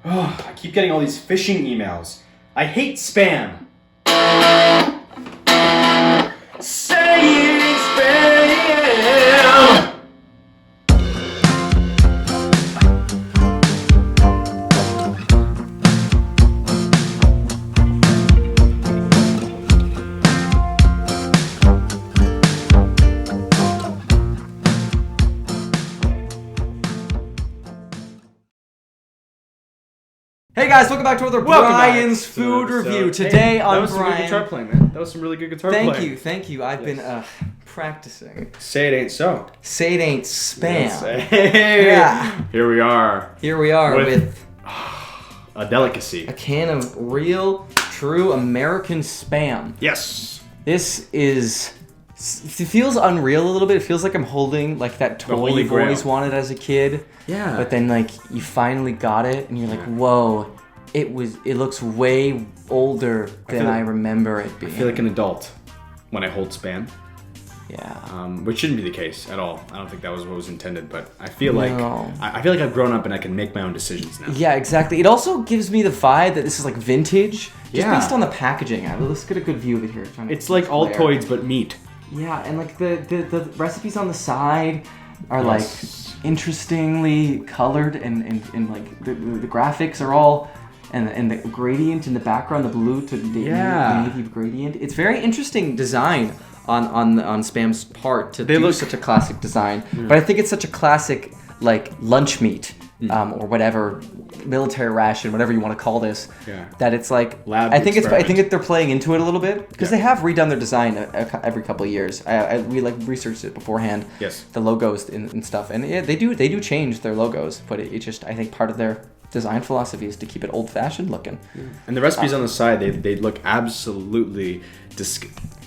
Oh, I keep getting all these phishing emails. I hate spam. Saying spam. Hey guys, welcome back to another Bryan's Food Review. Today on That was some good Bryan. guitar playing, man. That was some really good guitar playing. Thank you. I've been practicing. Say it ain't so. Say it ain't spam. Hey, Yeah. Here we are with a delicacy. a can of real, true American spam. Yes. This is... It feels unreal a little bit. It feels like I'm holding like that toy Holy you've Grail. always wanted as a kid. Yeah. But then like you finally got it and you're like, whoa, it looks way older than I remember it being. I feel like an adult when I hold spam. Yeah. Which shouldn't be the case at all. I don't think that was what was intended, but I feel like No. I feel like I've grown up and I can make my own decisions now. Yeah, exactly. It also gives me the vibe that this is like vintage, just Yeah. based on the packaging. Let's get a good view of it here. It's like Altoids but meat. Yeah, and like the recipes on the side are like interestingly colored and like the graphics are all and the gradient in the background, the blue to the navy gradient. It's very interesting design on Spam's part to do such a classic design. But I think it's such a classic like lunch meat. Or whatever, military ration, whatever you want to call this. Yeah. That it's like Lab I think experiment. they're playing into it a little bit because they have redone their design every couple of years. We like researched it beforehand. Yes. The logos and stuff, and yeah, they do change their logos, but it just I think part of their design philosophy is to keep it old-fashioned looking. And the recipes on the side, they look absolutely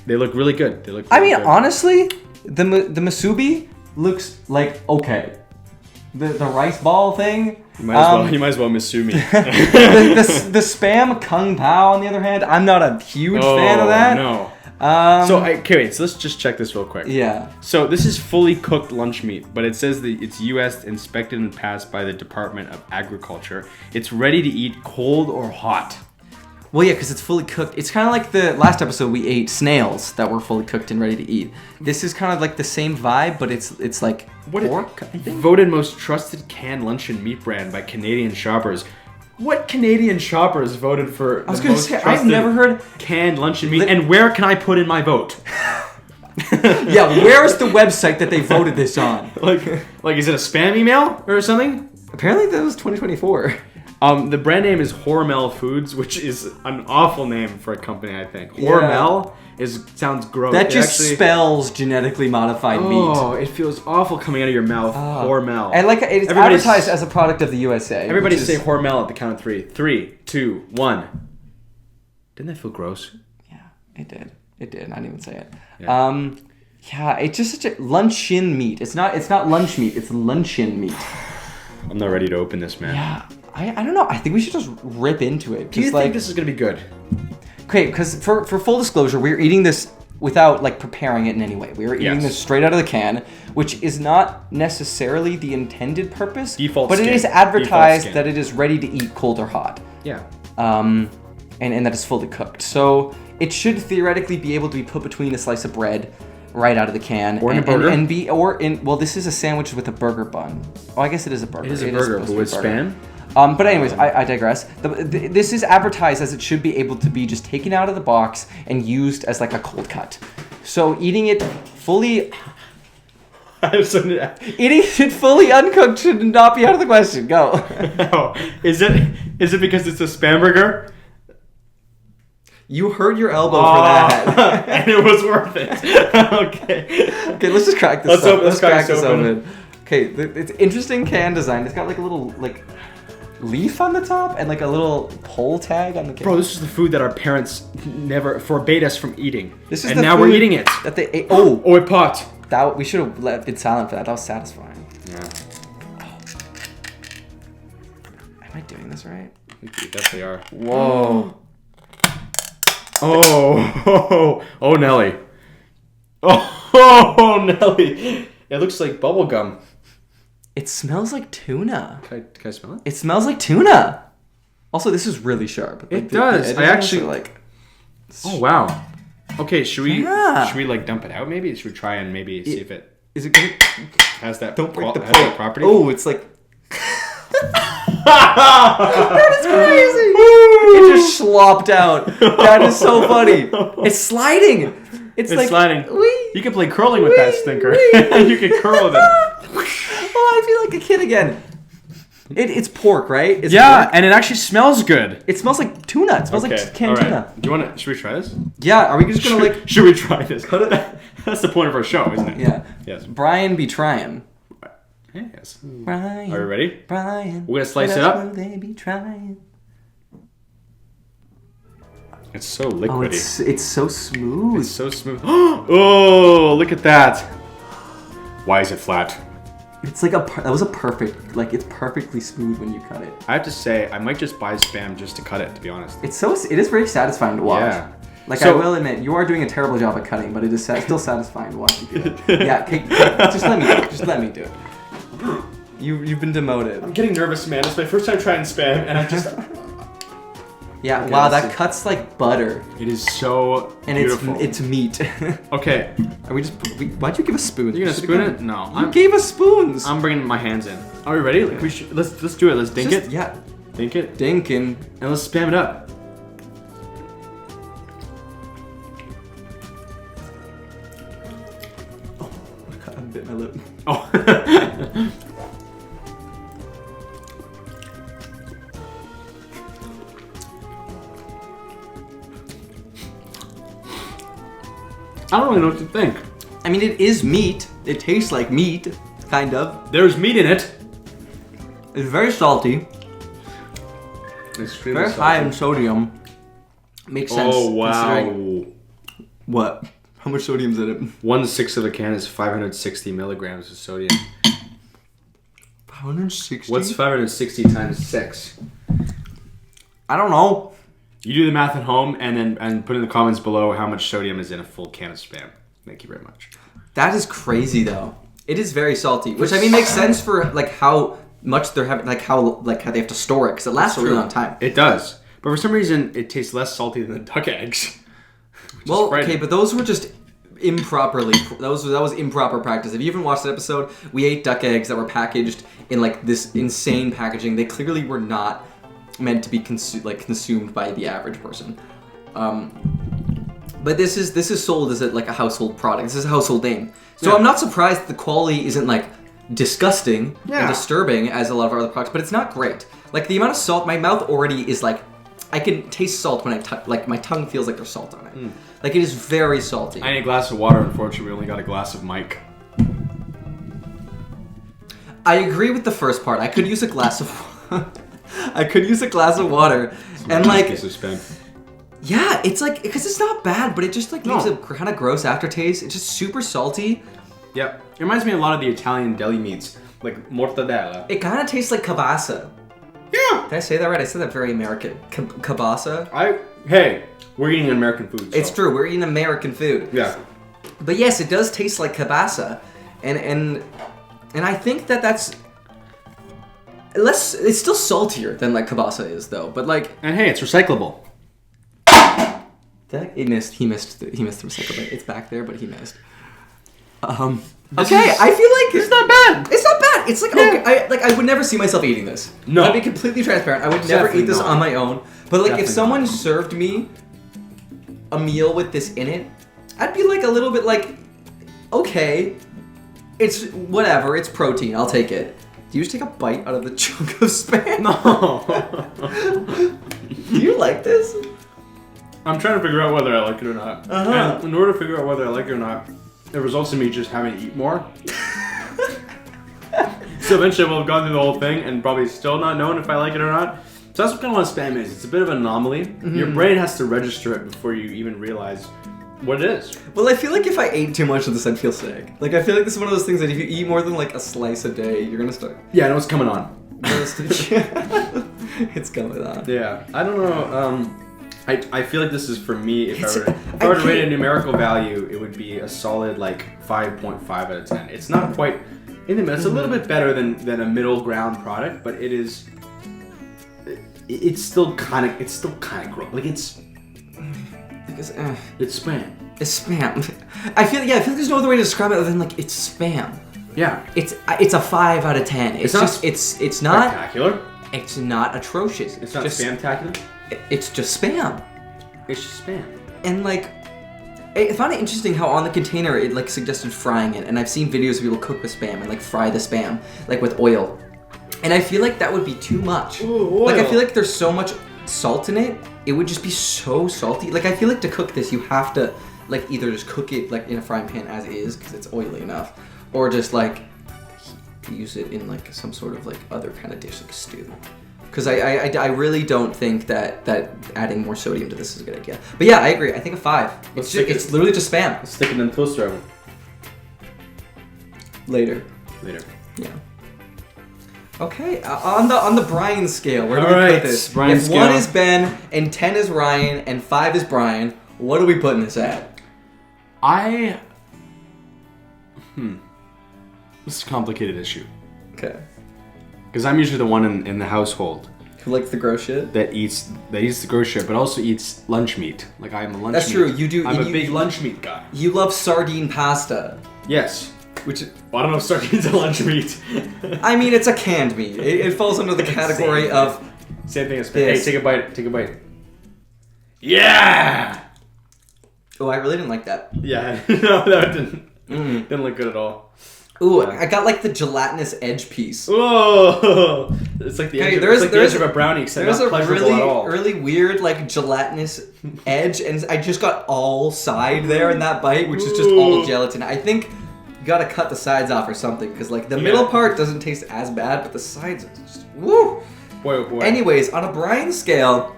they look really good. They look. I really mean, good. honestly, the musubi looks like okay. The rice ball thing. You might as well missue me. the spam kung pao, on the other hand, I'm not a huge fan of that. No. So let's just check this real quick. Yeah. So this is fully cooked lunch meat, but it says that it's U.S. inspected and passed by the Department of Agriculture. It's ready to eat cold or hot. Well, yeah, because it's fully cooked. It's kind of like the last episode we ate snails that were fully cooked and ready to eat. This is kind of like the same vibe, but it's like pork, I think? Voted most trusted canned luncheon meat brand by Canadian shoppers. What Canadian shoppers voted for? I was going to say, I've never heard canned luncheon meat, and where can I put in my vote? Yeah, where is the website that they voted this on? Like is it a spam email or something? Apparently that was 2024. The brand name is Hormel Foods, which is an awful name for a company, I think. Hormel sounds gross. That just spells genetically modified meat. Oh, it feels awful coming out of your mouth. Hormel. And like it's advertised as a product of the USA. Everybody say Hormel at the count of 3. 3, 2, 1. Didn't that feel gross? Yeah, it did. It did. I didn't even say it. Yeah. Yeah, it's just such a luncheon meat. It's not lunch meat. It's luncheon meat. I'm not ready to open this, man. Yeah, I don't know. I think we should just rip into it. Do you think this is gonna be good? Okay, because for full disclosure, we're eating this without like preparing it in any way. We are eating this straight out of the can, which is not necessarily the intended purpose. But it is advertised that it is ready to eat cold or hot. Yeah. And that it's fully cooked. So it should theoretically be able to be put between a slice of bread right out of the can. Or in a burger. Well, this is a sandwich with a burger bun. Oh, I guess it is a burger. It is a burger, but with spam? But anyways, I digress. This is advertised as it should be able to be just taken out of the box and used as like a cold cut. So eating it fully uncooked should not be out of the question. Go. No. Is it because it's a spam burger? You hurt your elbow for that. And it was worth it. Okay, let's just crack this open. Let's crack this open. Okay, it's interesting can design. It's got like a little like leaf on the top and like a little pole tag on the can. Bro, this is the food that our parents never forbade us from eating. This is and the now food we're eating it. That they ate. Oh, it popped. That we should have been silent for that. That was satisfying. Yeah. Am I doing this right? I think you definitely are. Whoa. Oh, Nelly. Oh, Nelly. It looks like bubble gum. It smells like tuna. Can I smell it? It smells like tuna. Also, this is really sharp. It does. I actually like. Oh wow. Okay, should we Yeah. like dump it out? Maybe should we try and maybe see if it Is it gonna? has that Don't break the has that plate. property? Oh, it's like. That is crazy. It just slopped out. That is so funny. It's sliding. It's like sliding. Wee, You can play curling with that stinker. wee. You can curl with it. Oh, I feel like a kid again. It's pork, right? It's Yeah, pork. and it actually smells good. It smells like tuna. It smells like canned all tuna. Do you want to? Should we try this? Yeah, are we just gonna like? Should we try this? That's the point of our show, isn't it? Yeah. Yes. Brian be trying. Yes. Brian. Are you ready? Brian. We're gonna slice it up. They be trying. It's so Oh, liquidy. it's so smooth. It's so smooth. Oh, look at that. Why is it flat? It's like that was a perfect, like it's perfectly smooth when you cut it. I have to say, I might just buy Spam just to cut it, to be honest. It is very satisfying to watch. Yeah. Like So- I will admit, you are doing a terrible job at cutting, but it is still satisfying to watch you do it. Yeah, okay, just let me do it. Just let me do it. You've been demoted. I'm getting nervous, man. It's my first time trying Spam, and I just... Yeah, Okay, wow, let's that see. cuts like butter, It is so and beautiful. it's meat. Okay. Are we just? Why'd you give us spoons? You're gonna Should've spoon gone- it? No. You gave us spoons. I'm bringing my hands in. Are we ready? Like, let's do it. Let's dink Just- it. Yeah, Dink it. dinkin. And let's spam it up. I bit my lip. Oh. I don't really know what to think. I mean, it is meat. It tastes like meat, kind of. There's meat in it. It's very salty. Extremely Very high in sodium. Makes sense. Oh wow. considering- What? How much sodium's in it? 1/6 of a can is 560 milligrams of sodium. 160? What's 560 times 6? I don't know. You do the math at home and put in the comments below how much sodium is in a full can of Spam. Thank you very much. That is crazy, though. It is very salty, which I mean makes sense for like how much they're having, like how they have to store it because it lasts a really long time. It does. But for some reason, it tastes less salty than the duck eggs. Well, okay, but those were just improperly. That was improper practice. If you haven't watched that episode, we ate duck eggs that were packaged in like this insane packaging. They clearly were not meant to be consumed by the average person. But this is sold as like a household product. This is a household name. So Yeah. I'm not surprised that the quality isn't like disgusting Yeah. and disturbing as a lot of our other products, but it's not great. Like the amount of salt, my mouth already is like, I can taste salt when like my tongue feels like there's salt on it. Like it is very salty. I need a glass of water. Unfortunately, we only got a glass of Mike. I agree with the first part. I could use a glass of I could use a glass of water. And like Piece of Spam. yeah, it's like because it's not bad, but it just like leaves No. a kind of gross aftertaste. It's just super salty. Yep. It reminds me a lot of the Italian deli meats, like mortadella. It kind of tastes like kielbasa. Yeah. Did I say that right? I said that very American. Kielbasa. Hey, we're eating American food. So. It's true. We're eating American food. Yeah. But yes, it does taste like kielbasa, and I think that's less. It's still saltier than like kielbasa is, though. But like And hey, it's recyclable. he missed the recycle bin. It's back there, but he missed. Okay, is- I feel like It's not bad. It's not bad. It's like okay, I would never see myself eating this. No. I'd be completely transparent. I would never Definitely eat this not. on my own. But like, Definitely if someone not. served me a meal with this in it, I'd be like a little bit like, okay, it's whatever. It's protein. I'll take it. Do you just take a bite out of the chunk of Spam? No. Do you like this? I'm trying to figure out whether I like it or not. Uh-huh. And in order to figure out whether I like it or not, it results in me just having to eat more. So eventually I will have gone through the whole thing and probably still not known if I like it or not. So that's what kind of what Spam is. It's a bit of an anomaly. Mm-hmm. Your brain has to register it before you even realize what it is. Well, I feel like if I ate too much of this, I'd feel sick. Like, I feel like this is one of those things that if you eat more than like a slice a day, you're gonna start. Yeah, I know what's coming on. It's coming on. Yeah, I don't know. I feel like this is for me. If It's- I were to I rate a can't- numerical value, it would be a solid like 5.5 out of 10. It's not quite in the middle. It's a little bit better than a middle ground product, but it is it's still kind of gross. Like it's spam. It's spam. I feel like there's no other way to describe it other than like it's spam. Yeah. It's a 5 out of 10. It's just it's not spectacular. It's not atrocious. It's not spamtacular. It's just spam. It's just spam. And like, I found it interesting how on the container it like suggested frying it, and I've seen videos of people cook with spam and like fry the spam like with oil, and I feel like that would be too much. Ooh, like I feel like there's so much salt in it, it would just be so salty. Like I feel like to cook this you have to like either just cook it like in a frying pan as is because it's oily enough, or just like use it in like some sort of like other kind of dish like stew. Because I really don't think that adding more sodium to this is a good idea. But yeah, I agree. I think a 5. It's literally just spam. Let's stick it in the toaster oven. Later. Yeah. Okay. On the Bryan scale, where do we put this? Bryan if scale. 1 is Ben and 10 is Ryan and 5 is Bryan, what are we putting this at? This is a complicated issue. Okay. Because I'm usually the one in the household Who likes the gross shit? that eats the gross shit, but also eats lunch meat. Like I'm a lunch. That's meat. true. You do. I'm a big lunch meat guy. You love sardine pasta. Yes. Which I don't know if sardines are lunch meat. I mean, it's a canned meat. It falls under the category of. Same thing as This. Hey, take a bite. Take a bite. Yeah. Oh, I really didn't like that. Yeah. No, that didn't look good at all. Ooh, I got like the gelatinous edge piece. Whoa! It's like the edge of a brownie, except there's not a pleasurable at all. really weird like gelatinous edge, and I just got all side there in that bite, which is just all gelatin. I think you gotta cut the sides off or something, because like the middle part doesn't taste as bad, but the sides are just woo. Boy, oh boy. Anyways, on a Bryan scale,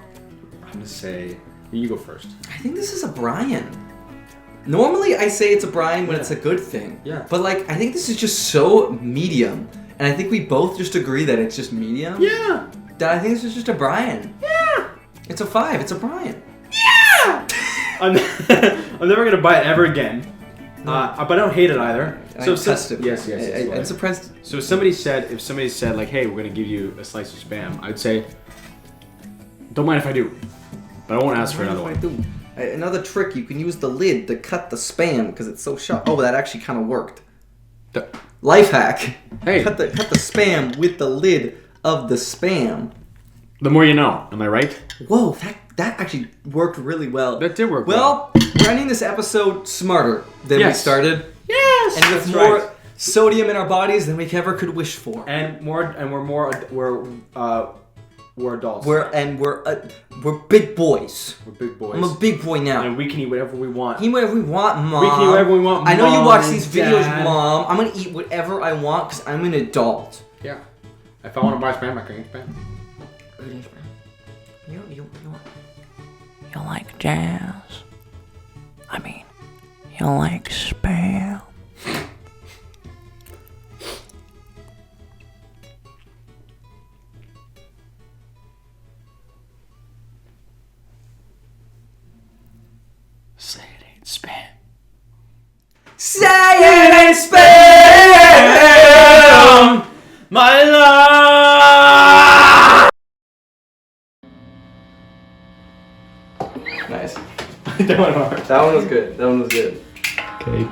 I'm gonna say you go first. I think this is a Bryan. Normally, I say it's a Bryan when it's a good thing. Yeah. But like, I think this is just so medium, and I think we both just agree that it's just medium. Yeah. That I think this is just a Bryan. Yeah. It's a 5. It's a Bryan. Yeah. I'm never gonna buy it ever again. But I don't hate it either. So tested. Yes. I'm surprised. So if somebody said like, hey, we're gonna give you a slice of Spam, I'd say, don't mind if I do, but I won't ask for another one. Another trick, you can use the lid to cut the Spam because it's so sharp. Oh, that actually kind of worked. Life hack. Hey. Cut the Spam with the lid of the Spam. The more you know. Am I right? Whoa, that actually worked really well. That did work well. We're ending this episode smarter than we started. Yes. And with more sodium in our bodies than we ever could wish for. We're adults. We're big boys. We're big boys. I'm a big boy now. And we can eat whatever we want. Eat whatever we want, Mom. We can eat whatever we want, Mom. I know you watch these videos, Dad. Mom. I'm gonna eat whatever I want because I'm an adult. Yeah. If I want to buy Spam, I can eat Spam. You like jazz? I mean, you like Spam? Say it ain't Spam. Say it ain't Spam, my love. Nice. That one hard. That one was good. Okay.